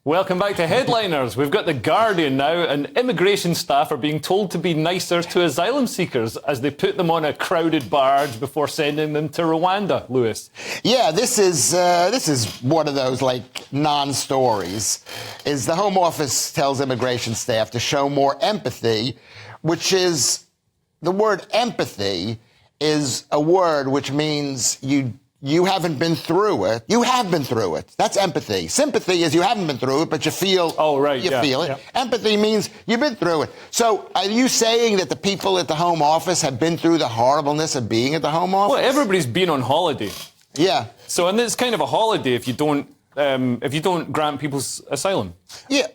Welcome back to Headliners. We've got The Guardian now, and immigration staff are being told to be nicer to asylum seekers as they put them on a crowded barge before sending them to Rwanda. Lewis. Yeah, this is one of those like non-stories. Is the Home Office tells immigration staff to show more empathy, which is the word empathy is a word which means you haven't been through it. You have been through it. That's empathy. Sympathy is you haven't been through it, but you feel. Oh, right. You feel it. Yeah. Empathy means you've been through it. So are you saying that the people at the Home Office have been through the horribleness of being at the Home Office? Well, everybody's been on holiday. Yeah. So, and it's kind of a holiday if you don't grant people's asylum. Yeah.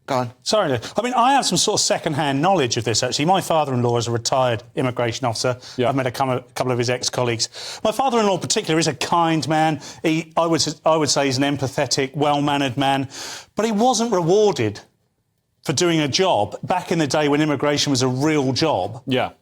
Go on. Sorry, Lou. I mean, I have some sort of second-hand knowledge of this, actually. My father-in-law is a retired immigration officer. Yeah. I've met a couple of his ex-colleagues. My father-in-law in particular is a kind man. I would say he's an empathetic, well-mannered man. But he wasn't rewarded for doing a job back in the day when immigration was a real job. Yeah.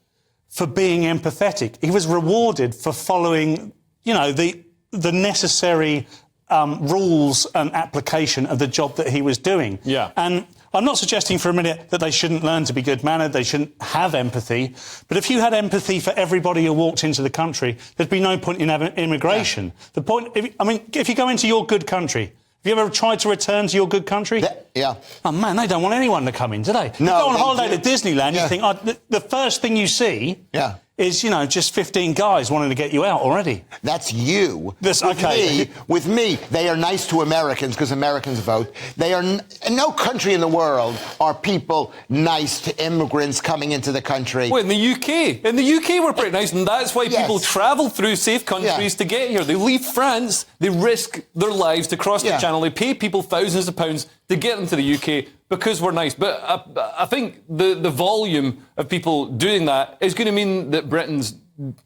For being empathetic. He was rewarded for following, the necessary rules and application of the job that he was doing. Yeah. And I'm not suggesting for a minute that they shouldn't learn to be good-mannered, they shouldn't have empathy, but if you had empathy for everybody who walked into the country, there'd be no point in having immigration. Yeah. The point, if you go into your good country, have you ever tried to return to your good country? Yeah. Oh, man, they don't want anyone to come in, do they? No. You go on holiday to Disneyland, you think, the first thing you see is, just 15 guys wanting to get you out already. That's you. Okay. With me, they are nice to Americans because Americans vote. They are in no country in the world are people nice to immigrants coming into the country. Well, in the UK we're pretty nice, and that's why people travel through safe countries to get here. They leave France, they risk their lives to cross the channel, they pay people thousands of pounds to get them to the UK because we're nice. But I think the volume of people doing that is going to mean that Britain's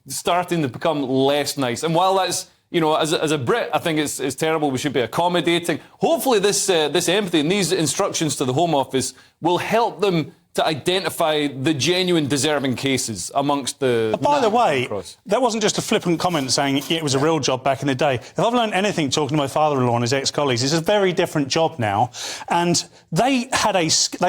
starting to become less nice. And while that's, as a Brit, I think it's terrible. We should be accommodating. Hopefully this empathy and these instructions to the Home Office will help them to identify the genuine deserving cases amongst the... By the way, that wasn't just a flippant comment saying it was a real job back in the day. If I've learned anything talking to my father-in-law and his ex-colleagues, it's a very different job now. And they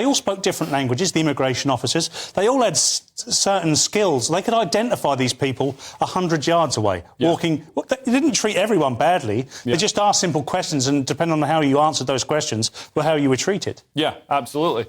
all spoke different languages, the immigration officers. They all had certain skills. They could identify these people 100 yards away, walking... They didn't treat everyone badly. They just asked simple questions, and depending on how you answered those questions, were how you were treated. Yeah, absolutely.